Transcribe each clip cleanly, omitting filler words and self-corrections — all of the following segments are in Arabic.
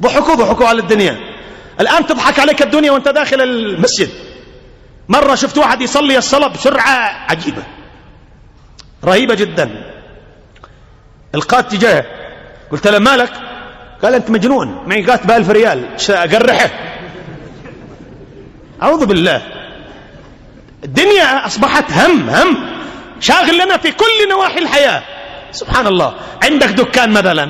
ضحكوا على الدنيا. الآن تضحك عليك الدنيا وانت داخل المسجد. مرة شفت واحد يصلي الصلاة بسرعة عجيبة رهيبة جدا. القات تجاه، قلت له مالك؟ قال أنت مجنون، معي قات ب1000 ريال أقرحه. أعوذ بالله. الدنيا أصبحت هم شاغل لنا في كل نواحي الحياة. سبحان الله. عندك دكان مثلا،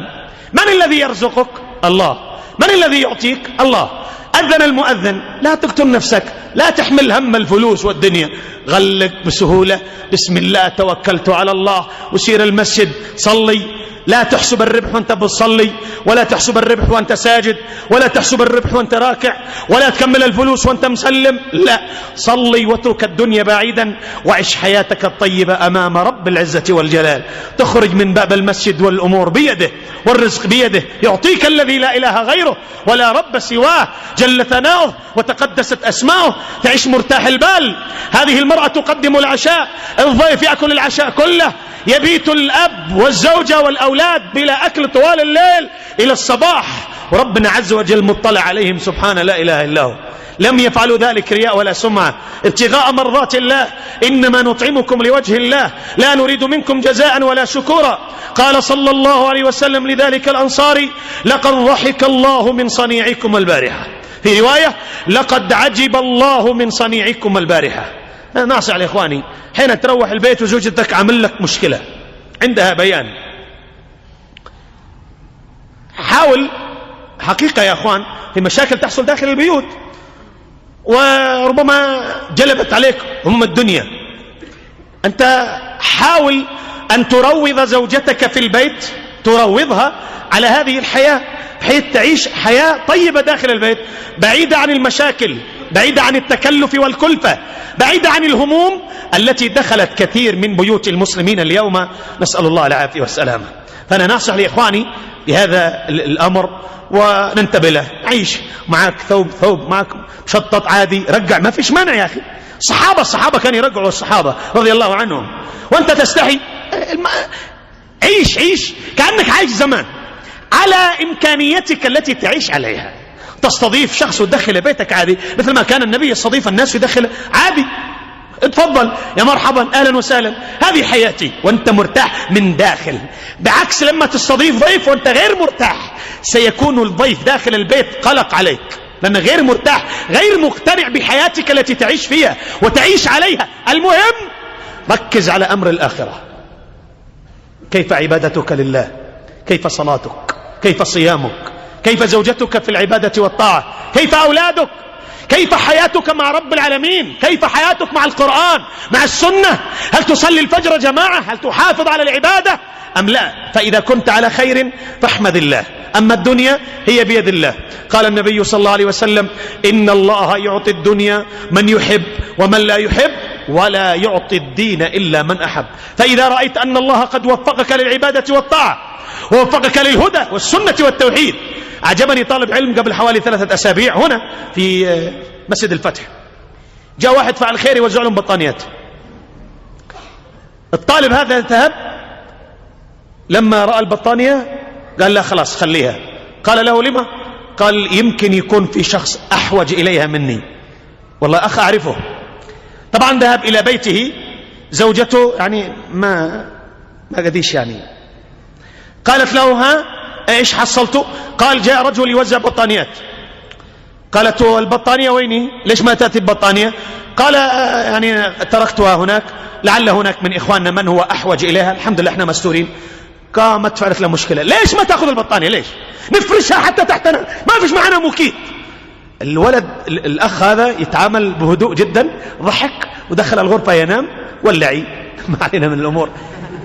من الذي يرزقك؟ الله. من الذي يعطيك؟ الله. أذن المؤذن، لا تقتل نفسك، لا تحمل هم الفلوس والدنيا، غلق بسهولة، بسم الله توكلت على الله، وسير المسجد صلي. لا تحسب الربح وانت بتصلي، ولا تحسب الربح وانت ساجد، ولا تحسب الربح وانت راكع، ولا تكمل الفلوس وانت مسلم. لا، صلي واترك الدنيا بعيدا، وعش حياتك الطيبة أمام رب العزة والجلال. تخرج من باب المسجد والأمور بيده، والرزق بيده، يعطيك الذي لا إله غيره ولا رب سواه جل ثناؤه وتقدست أسماؤه. تعيش مرتاح البال. هذه المرأة تقدم العشاء، الضيف يأكل العشاء كله، يبيت الأب والزوجة والأولاد بلا أكل طوال الليل إلى الصباح، وربنا عز وجل مطلع عليهم سبحانه لا إله إلا هو. لم يفعلوا ذلك رياء ولا سمعة، ابتغاء مرضات الله. إنما نطعمكم لوجه الله لا نريد منكم جزاء ولا شكورا. قال صلى الله عليه وسلم لذلك الأنصاري: لقد ضحك الله من صنيعكم البارحة. في رواية: لقد عجب الله من صنيعكم البارحة. ناصح لإخواني، حين تروح البيت وزوجتك عمل لك مشكلة، عندها بيان، حاول حقيقة يا أخوان، في مشاكل تحصل داخل البيوت وربما جلبت عليك هم الدنيا. أنت حاول أن تروض زوجتك في البيت، تروضها على هذه الحياة، بحيث تعيش حياة طيبة داخل البيت، بعيدة عن المشاكل، بعيدة عن التكلف والكلفة، بعيدة عن الهموم التي دخلت كثير من بيوت المسلمين اليوم، نسأل الله العافية والسلامة. فأنا ناصح لإخواني بهذا الأمر وننتبه له. عيش معك ثوب معك مشطط عادي، رجع، ما فيش مانع يا أخي. الصحابة كانوا يرجعوا، الصحابة رضي الله عنهم، وأنت تستحي. عيش كأنك عايش زمان على إمكانيتك التي تعيش عليها. تستضيف شخص وتدخل بيتك عادي، مثل ما كان النبي يستضيف الناس ويدخل عادي. اتفضل يا مرحبا، اهلا وسهلا، هذه حياتي، وانت مرتاح من داخل. بعكس لما تستضيف ضيف وانت غير مرتاح، سيكون الضيف داخل البيت قلق عليك، لأنه غير مرتاح، غير مقتنع بحياتك التي تعيش فيها وتعيش عليها. المهم ركز على أمر الآخرة. كيف عبادتك لله؟ كيف صلاتك؟ كيف صيامك؟ كيف زوجتك في العبادة والطاعة؟ كيف أولادك؟ كيف حياتك مع رب العالمين؟ كيف حياتك مع القرآن، مع السنة؟ هل تصلي الفجر جماعة؟ هل تحافظ على العبادة أم لا؟ فإذا كنت على خير فاحمد الله، أما الدنيا هي بيد الله. قال النبي صلى الله عليه وسلم: إن الله يعطي الدنيا من يحب ومن لا يحب، ولا يعطي الدين إلا من أحب. فإذا رأيت أن الله قد وفقك للعبادة والطاعة، ووفقك للهدى والسنة والتوحيد. عجبني طالب علم قبل حوالي 3 أسابيع هنا في مسجد الفتح، جاء واحد فعل خير يوزع لهم بطانيات. الطالب هذا ذهب، لما رأى البطانية قال: لا خلاص خليها. قال له: لما؟ قال: يمكن يكون في شخص أحوج إليها مني، والله أخ أعرفه. طبعا ذهب إلى بيته، زوجته يعني ما قديش يعني. قالت له: ها ايش حصلته؟ قال: جاء رجل يوزع بطانيات. قالت: البطانية ويني؟ ليش ما تأتي البطانية؟ قال: يعني تركتها هناك، لعل هناك من إخواننا من هو أحوج إليها، الحمد لله احنا مستورين. قامت فعلت له مشكلة: ليش ما تأخذ البطانية؟ ليش نفرشها حتى تحتنا، ما فيش معنا موكيت. الولد الأخ هذا يتعامل بهدوء جدا، ضحك ودخل الغرفة ينام واللعي. ما علينا من الأمور.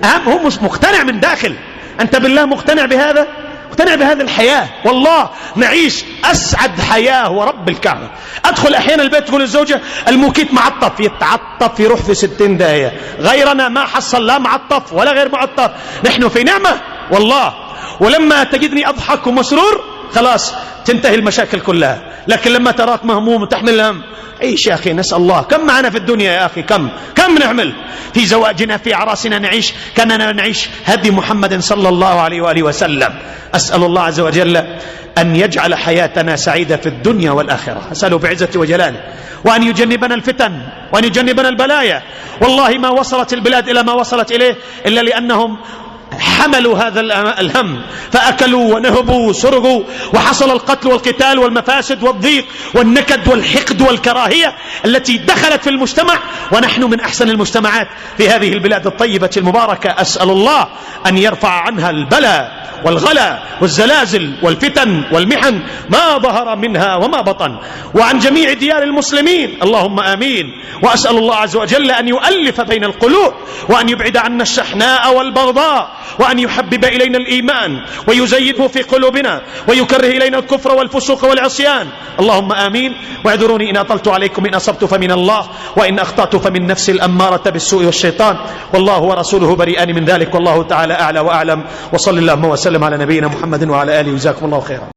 أهم هو مش مقتنع من داخل. أنت بالله مقتنع بهذا؟ مقتنع بهذه الحياة؟ والله نعيش أسعد حياة ورب الكعبة. أدخل أحيانا البيت تقول الزوجة: الموكيت معطف، يتعطف يروح في 60 دقيقة. غيرنا ما حصل لا معطف ولا غير معطف، نحن في نعمة والله. ولما تجدني أضحك ومسرور خلاص تنتهي المشاكل كلها. لكن لما تراك مهموم وتحمل الهم، عيش يا أخي. نسأل الله. كم معنا في الدنيا يا أخي، كم نعمل في زواجنا، في أعراسنا، نعيش كأننا نعيش هدي محمد صلى الله عليه وآله وسلم. أسأل الله عز وجل أن يجعل حياتنا سعيدة في الدنيا والآخرة. أسأله بعزته وجلاله وأن يجنبنا الفتن وأن يجنبنا البلايا. والله ما وصلت البلاد إلى ما وصلت إليه إلا لأنهم حملوا هذا الهم، فأكلوا ونهبوا وسرقوا، وحصل القتل والقتال والمفاسد والضيق والنكد والحقد والكراهية التي دخلت في المجتمع. ونحن من أحسن المجتمعات في هذه البلاد الطيبة المباركة. أسأل الله أن يرفع عنها البلاء والغلا والزلازل والفتن والمحن ما ظهر منها وما بطن، وعن جميع ديار المسلمين، اللهم آمين. وأسأل الله عز وجل أن يؤلف بين القلوب، وأن يبعد عنا الشحناء والبغضاء، وأن يحبب إلينا الإيمان ويزيده في قلوبنا، ويكره إلينا الكفر والفسوق والعصيان، اللهم آمين. واعذروني إن أطلت عليكم، إن أصبت فمن الله، وإن أخطأت فمن نفسي الأمارة بالسوء والشيطان، والله ورسوله بريئان من ذلك، والله تعالى أعلى وأعلم. وصل اللهم وسلم على نبينا محمد وعلى آله. جزاكم الله خيرا.